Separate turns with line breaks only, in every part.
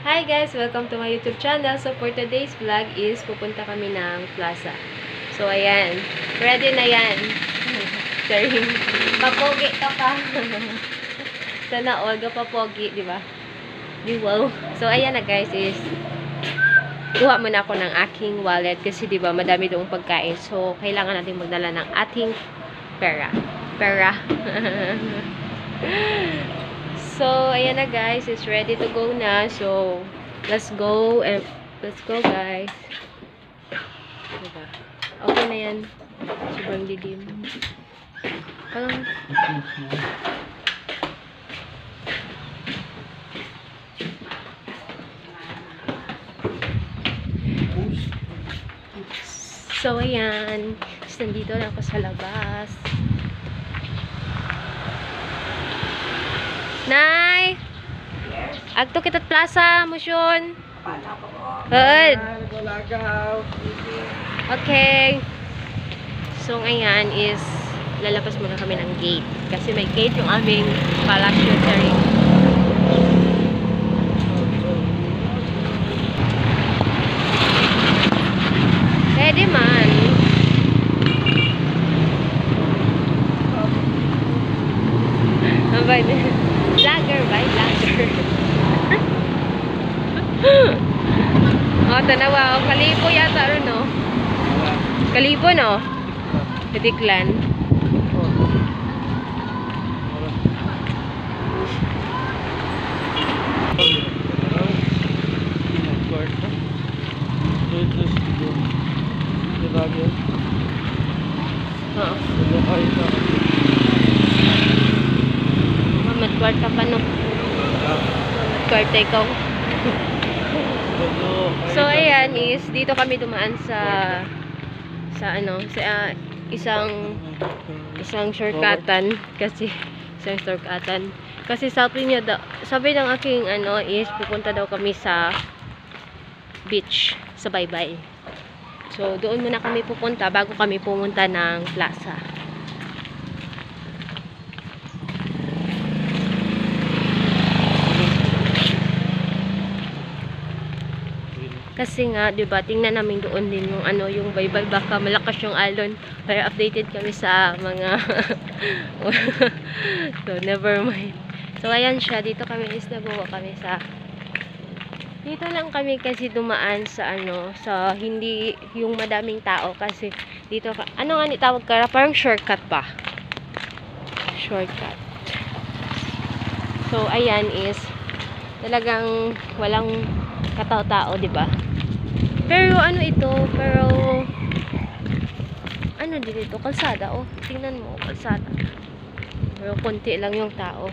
Hi guys! Welcome to my YouTube channel. So for today's vlog is pupunta kami ng plaza. So ayan. Ready na yan. Sorry. Papogi ka pa. Sana all ka papogi, di ba? Di wow. So ayan na guys is kuha muna ako ng aking wallet kasi di ba madami doong pagkain. So kailangan natin magdala ng ating pera. So, ayan na guys, it's ready to go na. So, let's go guys. Diba? Okay na yan. Sobrang dilim. Parang so, ayan. So, nandito na ako sa labas. Nay! Agto kita plaza, musyon. Good. Okay. So, ngayon is lalabas muna kami ng gate. Kasi may gate yung aming palasyo. Sorry. Pwede man. Abay na. Vlogger ba? Vlogger. Tanawa. Kalibo yata rin, no? Kalibo, no? Kadiklan. Matwarta pa, no? Matwarta ikaw. So, ayan is, dito kami dumaan sa isang shortcutan. Kasi, sabi ng aking, is, pupunta daw kami sa beach, sa Baybay. So, doon muna kami pupunta bago kami pumunta ng plaza. Kasi nga, 'di ba, tingnan namin doon din yung yung Baybay, baka malakas yung alon. Pero updated kami sa mga so never mind. So ayan siya, dito kami is nabuwa kami sa dito lang kami kasi dumaan sa sa hindi yung madaming tao kasi dito nga ni tawag ka, parang shortcut ba? Shortcut. So ayan is talagang walang katao-tao, 'di ba? Pero dito, kalsada, tingnan mo, kalsada. Pero konti lang yung tao.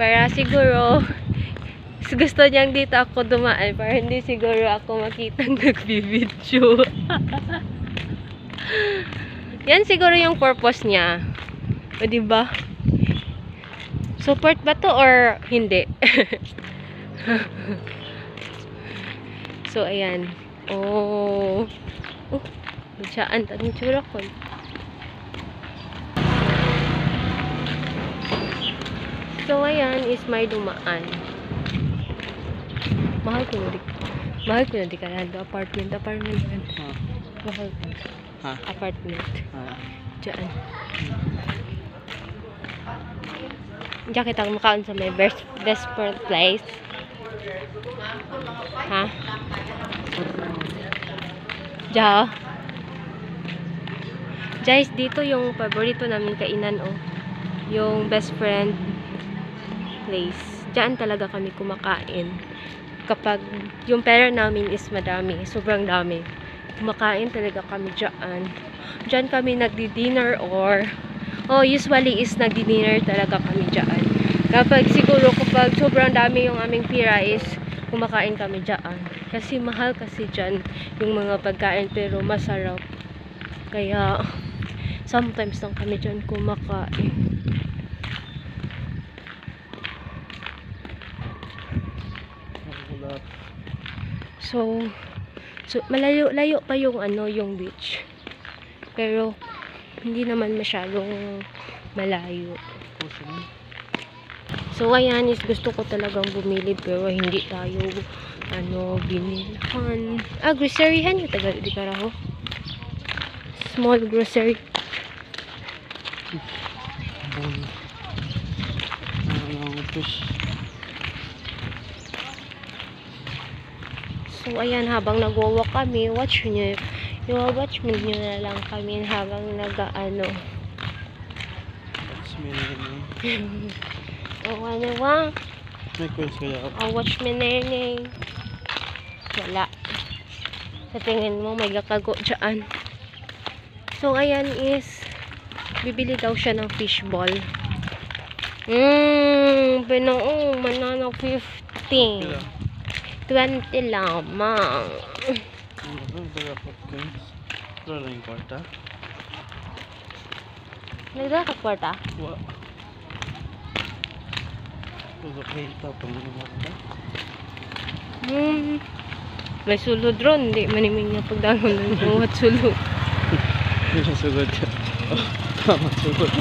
Para siguro, gusto niyang dito ako dumaan, para hindi siguro ako makitang nagbibidyo. Yan siguro yung purpose niya. O, diba? Support ba to or hindi? So, ayan. Masyaan. Tanong tsura ko. So, ayan is may dumaan. Mahal ko na di kalado. Apartment yan. Mahal ko. Apartment. Diyan. Diyan kita makaon sa may best place. Ha? Guys, dito yung paborito namin kainan, yung best friend place. Diyan talaga kami kumakain. Kapag yung pera namin is madami, sobrang dami. Kumakain talaga kami diyan. Diyan kami nagdi-dinner or usually is nagdi-dinner talaga kami diyan. Kapag sobrang dami yung aming pira is kumakain kami diyan. Kasi mahal kasi diyan yung mga pagkain pero masarap. Kaya sometimes lang kami diyan kumakain. So malayo pa yung yung beach. Pero hindi naman masyadong malayo. So, ayan is gusto ko talagang bumili pero hindi tayo binilhan. Groceryhan yung taga di karaho. Small grocery. So, ayan, habang nag-walk kami, watch nyo na lang kami habang nag-ano.
May quiz kaya ako.
Watch me, nene. Wala. Sa tingin mo, may gakago dyan. So, ayan is, bibili daw siya ng fishball. Pinoo, manana 15. 20 lamang.
Wala yung kwarta.
Nagdala ka kwarta?
Wala. Kita pang kwarta.
May sulod ron. Hindi maniming niya pagdangon ng buhat sulod.
Hindi siya sugod siya. Tama sugod.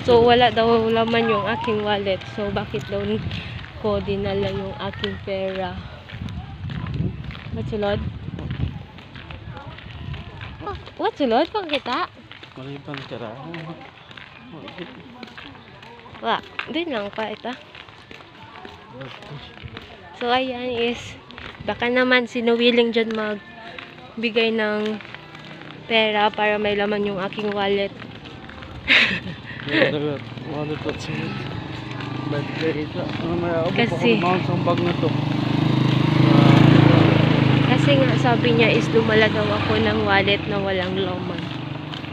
So, wala daw laman yung aking wallet. So, bakit daw ko dinala yung aking pera? What sulod? What sulod? Pag kita?
Maliban ka ra.
Wala. Doon lang pa ito. So, ayan is, baka naman sinuwiling dyan magbigay ng pera para may laman yung aking wallet.
Wallet at sugod.
Kasi
ang bag na to.
Kasi nga sabi niya is dumala daw ako ng wallet na walang laman.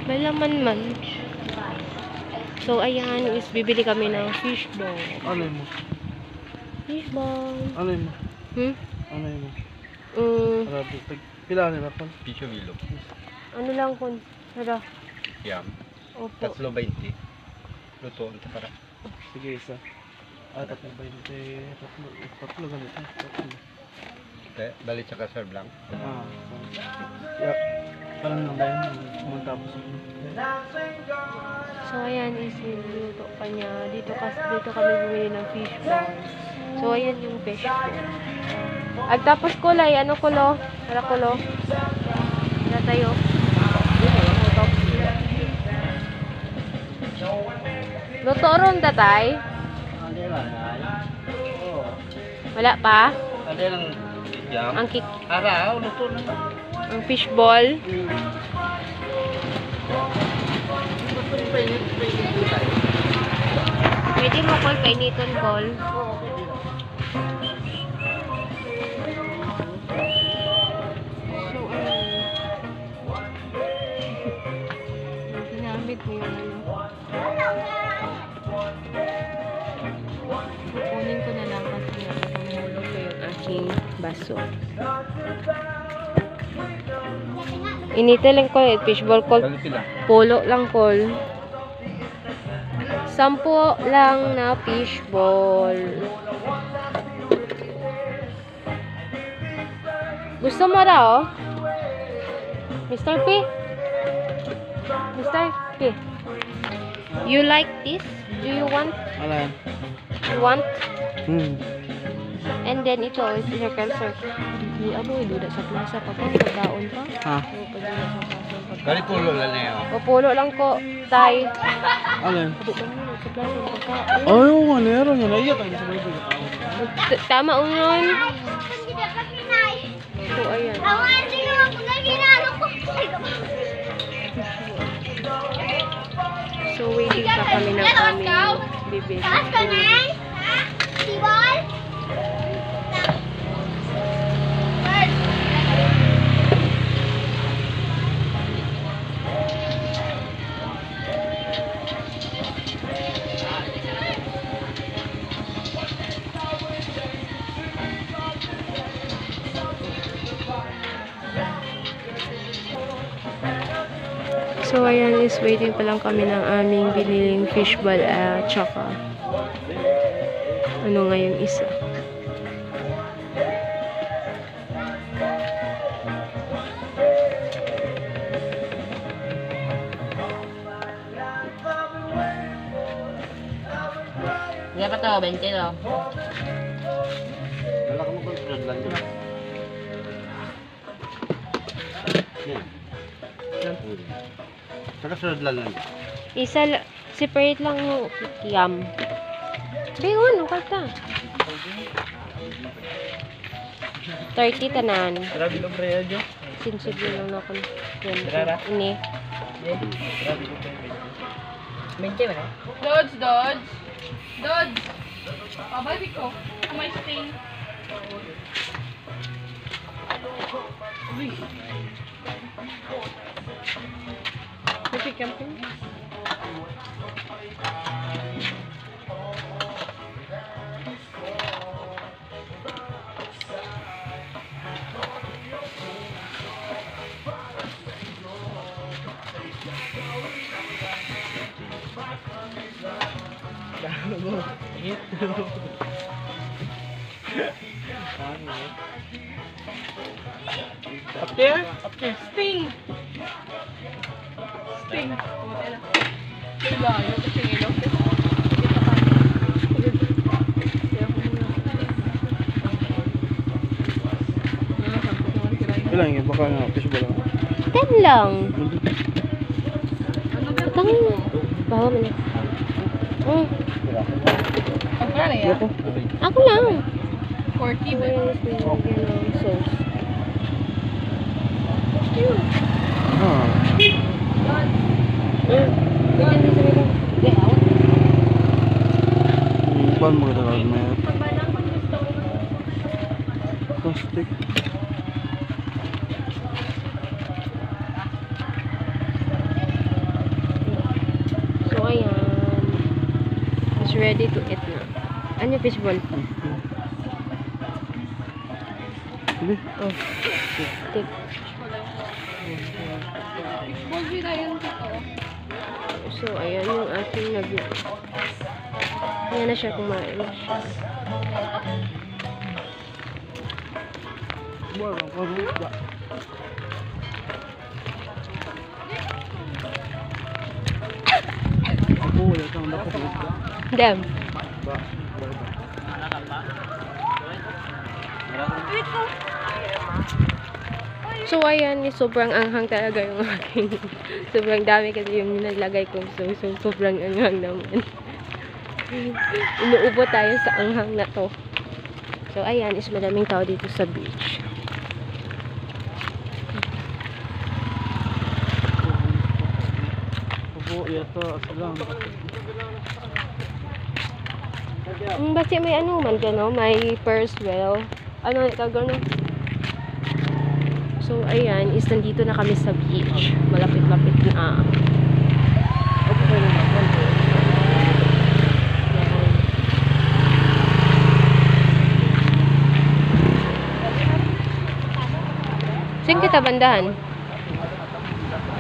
May laman man. So ayan is bibili kami ng fishball.
Ano mo?
Fishball.
Ano mo? Ano mo? Pila nila pa?
Piso milo.
Ano lang kun? Tara.
Yam.
Opo.
Tatlo 20. Luto ito para.
Sige, isa. Tatlo 20. Tatlo ganito.
Balik tsaka serve lang.
Yeah. Parang nandayan. Matapos yun.
So ayan is niluto pa niya. Dito kami bumili ng fishball. So ayan yung fishball. At tapos kulay. Ano kulo? Para kulo. Wala tayo. Luto ron tatay? Wala pa?
Ada lang yam.
Ang
Araw, luto na.
ang fishball. Pwede mo call painiton call. Ginamit mo yung kukunin ko na lang kasi namulog ko yung aking baso. Inita lang ko fishball call. Polo lang call. 10 lang na fishball. Gusto mo raw? Mr. P? Mr. P? You like this? Do you want?
Alan.
You want? And then ito is circle. Di abo duda sa plaza pa pa daon pa.
Ha?
Kali pulo lang na yun.
O pulo lang ko tay.
Alan.
Abo ka muna sa plaza pagka.
Ay, manero niya. Naiya tayo sa baby.
Tama unon. So ayan. So waiting pa kami ng aming bibili. So, ayan is waiting pa lang kami ng aming biniling fishball at tsaka ano nga yung isa. to, 20 to.
Dala ka mo kung sunod lang yun. Yan. Saka sunod lang yun.
Separate lang yung kikiam. Bingon, kata. 30 tanan.
Grabe lang pre adyo.
Sinsig lang na ako.
Rara?
Ini.
Grabe ko pre.
Dodge, dodge. Dodge. Pabalik ko. May stain. Uy. Kasi camping.
Up there? Up there.
Sting. Sting. Kaya yung kasi ilaw.
Ilang yun, baka nga, fishball lang.
10 lang. Patang. Bawa mo na.
Pagkano yan?
Ako lang.
40 ba?
Sauce.
Ah. Paano mo kita kagad may plastic?
So, ayan. It's ready to eat na. Ano yung fishball?
Sige.
Oh. Tik.
Bolsi na yun dito.
So, ayan yung ating Ayan na siya, kumain na siya.
Buwan ang karuta. Ako wala kang nakaruta.
Damn.
Ba?
So, ayan, sobrang anghang talaga yung aking. Sobrang dami kasi yung nilagay kong sauce. So, sobrang anghang naman. Inuubo tayo sa anghang na to. So, ayan, is madaming tao dito sa beach.
Abo, yata, silang.
Basta may ano man dyan, no? May first well. Ano, gano'n? So, ayan, is nandito na kami sa beach. Malapit-lapit na. Saan kita bandahan?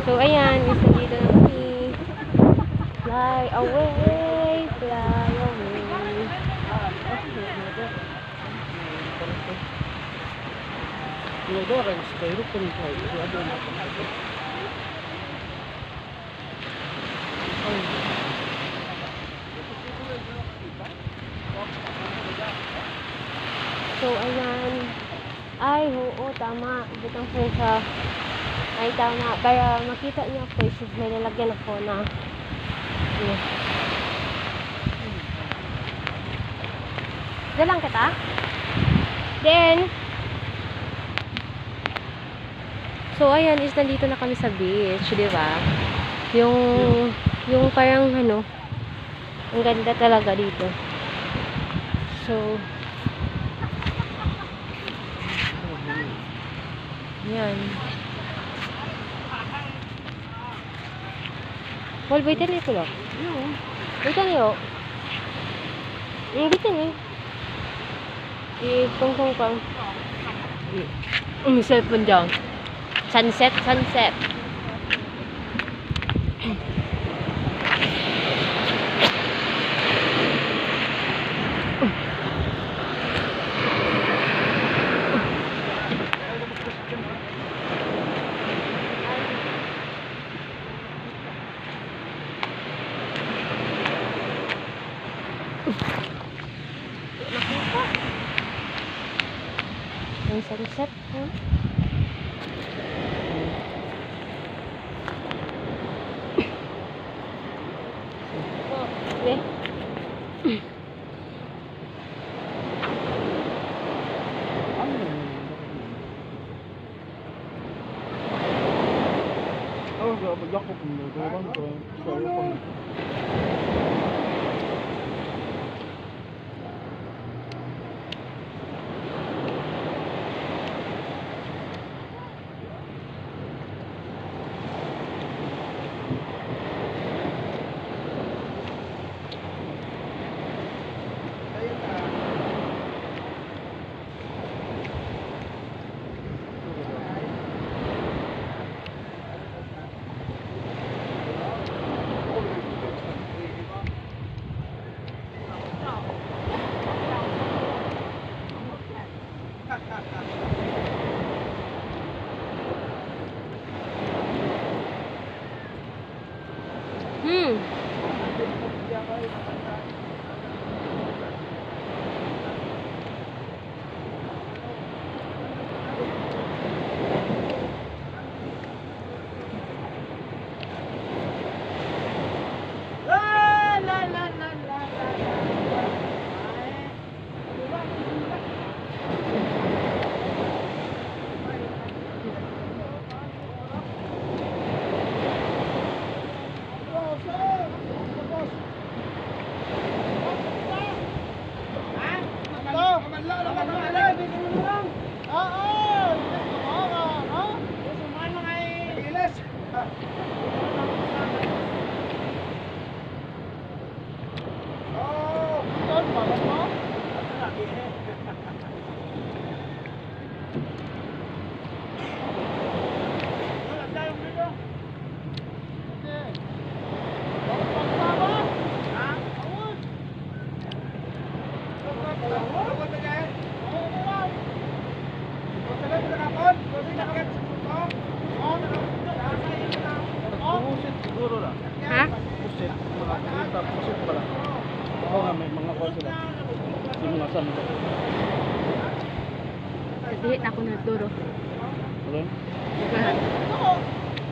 So, ayan, is nandito na kami. Fly away, fly away.
Tinodora, styro pa rin tayo.
So, ayan. Ay, oo, tama. Butang friend sa... Ay, tama. Para makita niyo ako, is may nalagyan ako na... Yeah. Dalang kita? Then... So, ayan, is nandito na kami sa beach, di ba? Yung parang, ano, ang ganda talaga dito. So, yan. Wal, baitan niyo ko lang. Baitan niyo. Baitan niyo. Itong pang. Cellphone dyan. Sunset, sunset. Ang sunset. Huh? Oh, okay.
Oh, gabagyak ko kung nagawang ko. Sorry ko.
Ha?
Pusit. Mga pusit pala. Oo nga, may mga kwan sila. Yung mga san.
Dihit ako na turo.
Ano?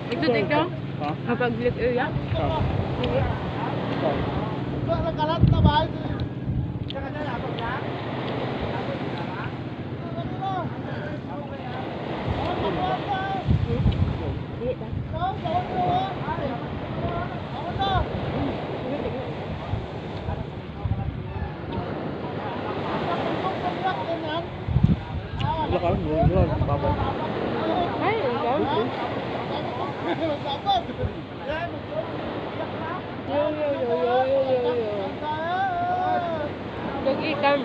Ito dito?
Ha?
Kapag-lit area?
Saan?
Sige.
Saan?
Dihit na.
Wala ka, wala, babaw.
Ay, ikaw? Yo, yo, yo, yo, yo, yo, yo. Dog-itam.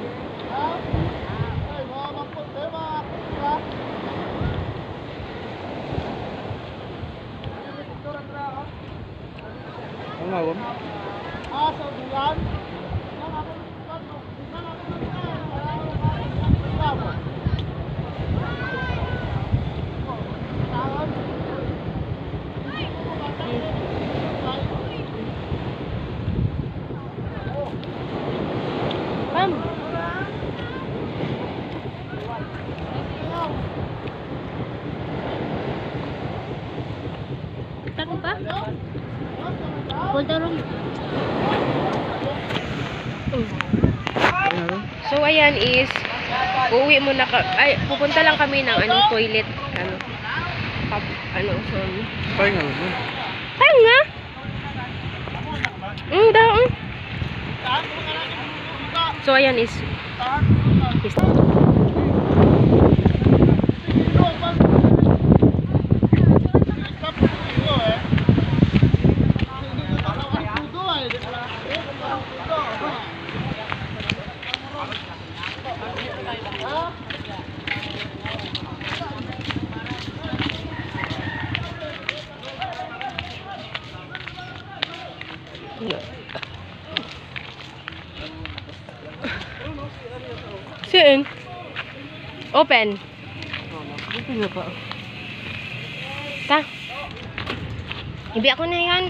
Ang ngawon?
Pam. Takot pa? Punta ron. So ayan is uuwi muna ay pupunta lang kami ng toilet so
Kaya nga naman.
tayo nga. Daw. So ayan is Saan? Open. Ta. Ibi ako na yan.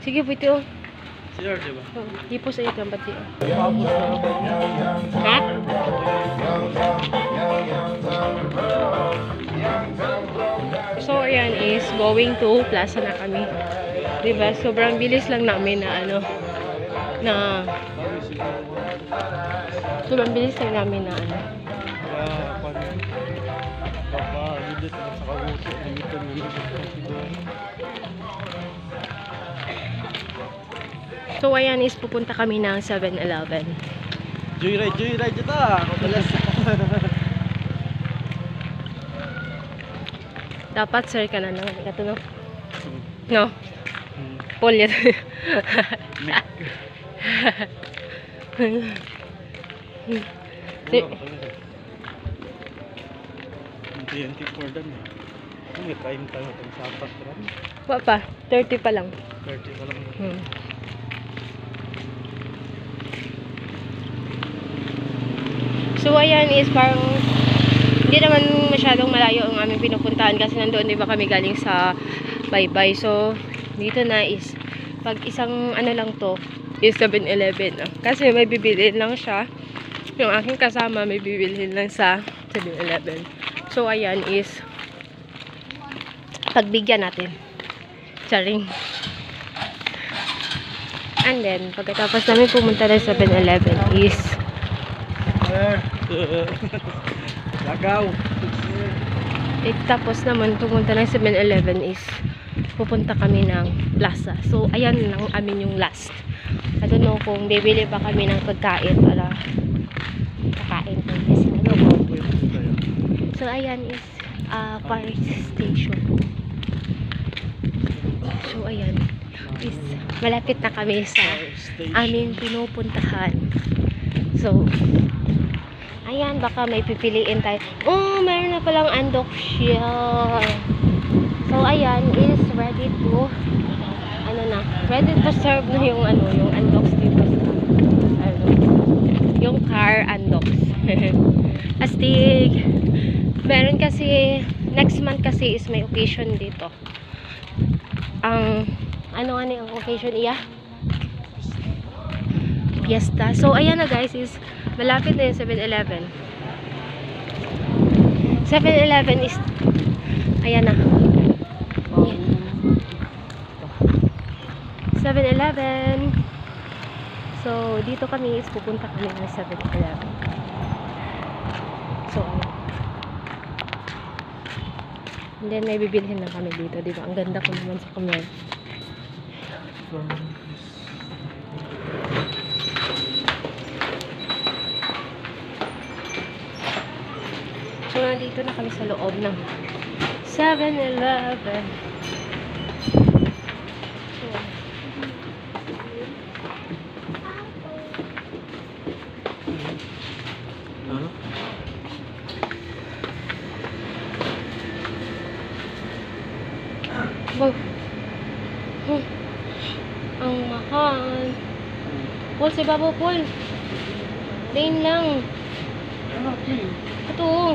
Sige, pwede oh.
CR, di ba?
Oh, hipos ay kang pati oh.
Tapos
Ha? So, ayan is going to plaza na kami. Diba? Sobrang bilis lang namin na ano, na sobrang bilis lang namin na ano.
baka hindi sa kagusto. Limitan mo na
So, ayan is pupunta kami ng 7-Eleven.
Joyride ita. Madalas.
Dapat sir ka na lang. Ito no? No? Paul yan.
TNT for them. May time tayo itong sapat ram.
Wa pa, 30 pa lang.
30 pa lang.
So, ayan is parang hindi naman masyadong malayo ang aming pinupuntahan kasi nandoon di ba kami galing sa Baybay. So, dito na is pag isang ano lang to is 7-Eleven. Kasi may bibilhin lang siya. Yung aking kasama may bibilhin lang sa 7-Eleven. So, ayan is pagbigyan natin. Charing. And then, pagkatapos namin pumunta ng 7-Eleven is
Lagaw.
tapos naman pumunta ng 7-Eleven is pupunta kami ng plaza. So, ayan lang amin yung last. I don't know kung bibili pa kami ng pagkain para kakain ko kasi naloko. So, ayan is fire station. So, ayan is malapit na kami sa aming pinupuntahan. So, ayan, baka may pipiliin tayo. Oh, meron na palang andok siya. So, ayan, is ready to, ano na, ready to serve na yung, ano, yung andoks dito sa, ano, yung car andoks. Astig. Meron kasi, next month kasi is may occasion dito. Ang, ano ang occasion iya? Fiesta. So, ayan na guys, is malapit na yung 7-Eleven. 7-Eleven is ayan na. Ayan. 7-Eleven. So, dito kami is pupunta kami ng 7-Eleven. So, ayan. And then, may bibilhin lang kami dito. Diba? Ang ganda ko naman sa comment. So, nandito na kami sa loob ng 7-Eleven. So, wow. Ang mahal. Paul, si Babo, Paul. Lane lang. Ito.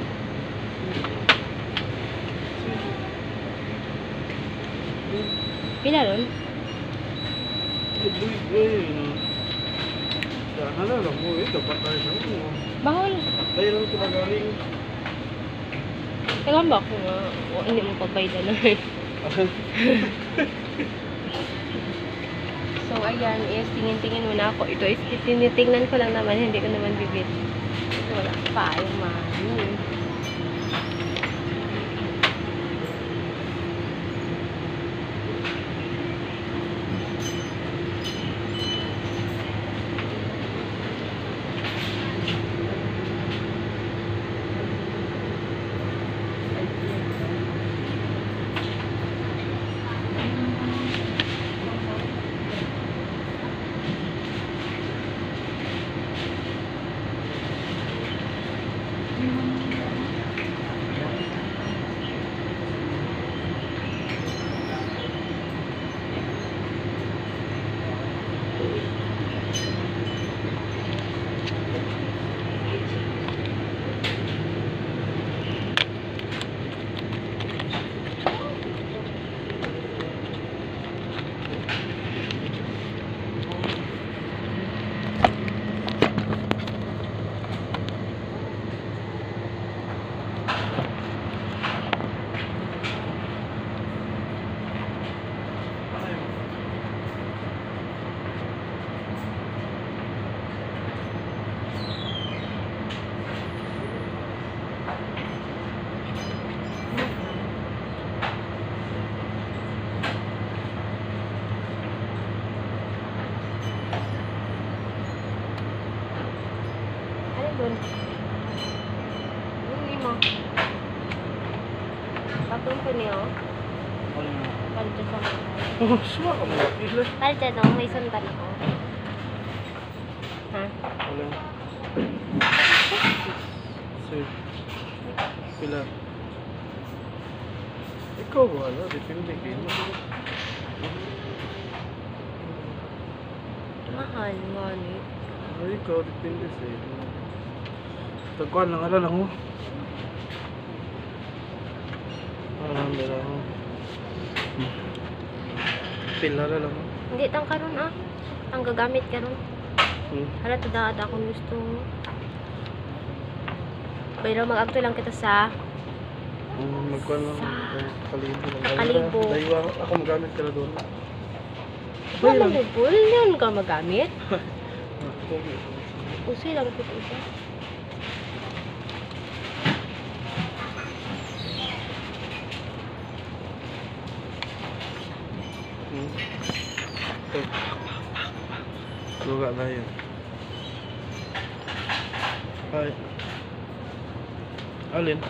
Pila ron? Bahol.
Kaya lang ito magaling.
Kailan ba ako nga? O, hindi mo pagbayda na. So, ayan is, tingin-tingin muna ako. Ito is, tinitingnan ko lang naman, hindi ko naman bibili. Wala pa yung money.
Oh, suwa ka mga pila.
Palda no, may sundan ako. Ha?
Wala. Sir. Pila. Ikaw wala, depende kayo.
Mahal, ngunit.
Ay, ikaw, depende sa'yo. Tagkuhan lang, alala mo. Alala mo. Pila, alala mo.
Hindi tang karon ah. Ang gagamit karon.
Hmm.
Hala tada akong gusto. Pero mag-agto lang kita sa
Magkuhan lang. Kalibo lang.
Kalibo.
Dahil ako magamit ka na doon.
wala mo bol yan ka magamit.
Okay.
Usi lang ko isa.
Luga na yun. Ay. Alin?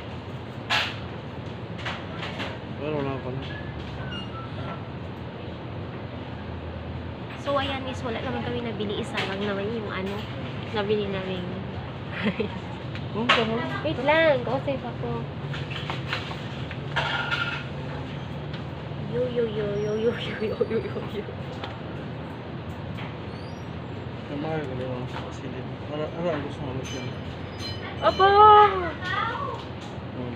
Ano na ako na?
So ayan is wala naman kami nabili, isa lang naman yung ano nabili namin. Wait lang, save ako. Yo.
Ang mahal ka naman sa kasilid. Ano ang gusto mo siya?
Opo!
Oo,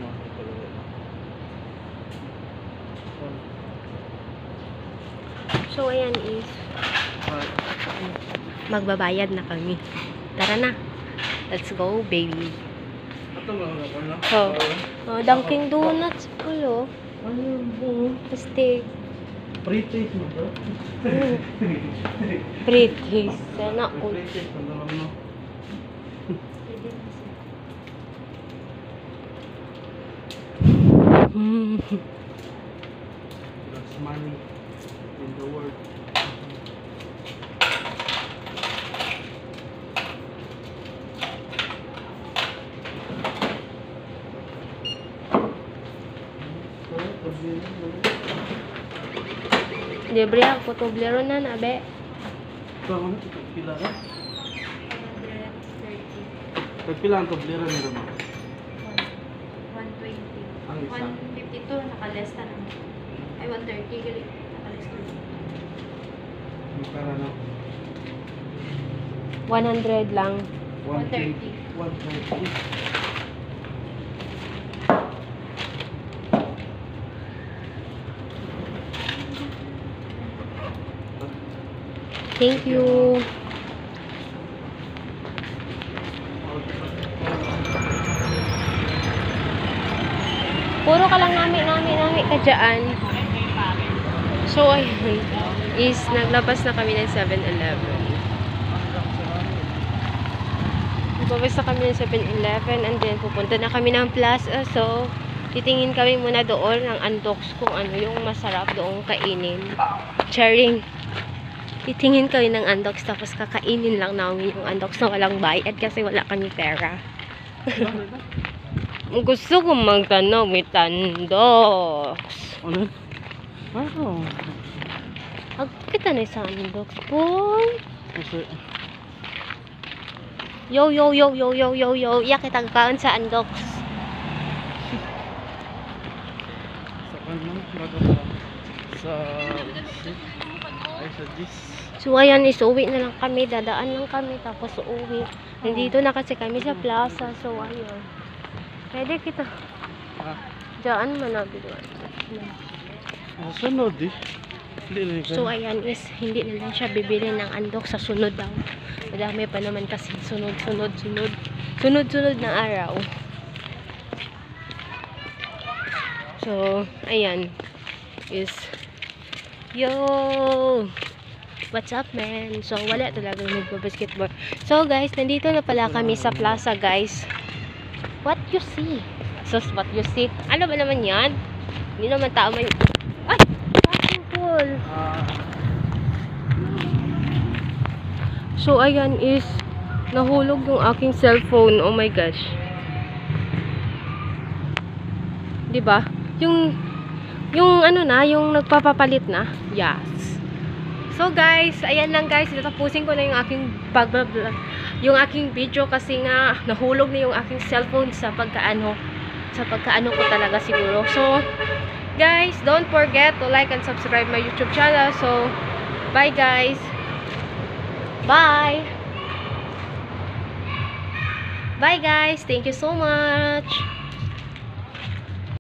mahal talaga.
So ayan is magbabayad na kami. Tara na. Let's go, baby.
Ito mga ako na.
Oh, Dunkin Donuts po,
Ayun po.
Steak.
Pre-taste mo ba?
Pretty. Sana all.
Pre-taste mo naman no. That's money in the world.
Libre ako tublero na nabe.
Ano? Pila ka? Pagpila ang toblera nila mo?
120.
Ang isa?
152, nakalesta na. Ay, 130, gali. Nakalesta na.
Ang kara na?
100 lang.
130. 130.
Thank you. Puro ka lang nami ka dyan. So, ayun. Is, naglabas na kami ng 7-Eleven. Naglabas na kami ng 7-Eleven and then pupunta na kami ng Plaza. So, titingin kami muna doon ng Andox kung ano yung masarap doong kainin. Charing. Titingin kami ng Andox tapos kakainin lang namin yung Andox na walang bayad kasi wala kami pera. Gusto ko magtanong may Andox.
Ano? Ano?
Kita na sa Andox po.
Kasi,
Yo. Iya kita kaon sa Andox.
sa kanan, bago pa. Sa... Ay, sa Gis.
So ayan is uwi na lang kami. Dadaan lang kami tapos uwi. Nandito na kasi kami sa plaza. So ayun. Pwede kita.
Ah,
Diyan manabiluan.
sunod eh. Hindi na yung
So ayan is hindi na lang siya bibili ng andok sa sunod daw. Madami pa naman kasi sunod na araw. So ayan is yo, what's up man? So wala talaga nagbabasketball. So guys, nandito na pala kami sa plaza guys. What you see? So what you see? Ano ba naman yan? Hindi naman tao may... Ay! Cool. So ayan is nahulog yung aking cellphone. Oh my gosh. 'Di ba? Yung Yung ano na, yung nagpapapalit na. Yes. So guys, ayan lang guys, tatapusin ko na yung aking yung aking video kasi nga nahulog na yung aking cellphone sa pagkaano ko talaga siguro. So guys, don't forget to like and subscribe my YouTube channel. So bye guys. Bye. Bye guys. Thank you so much.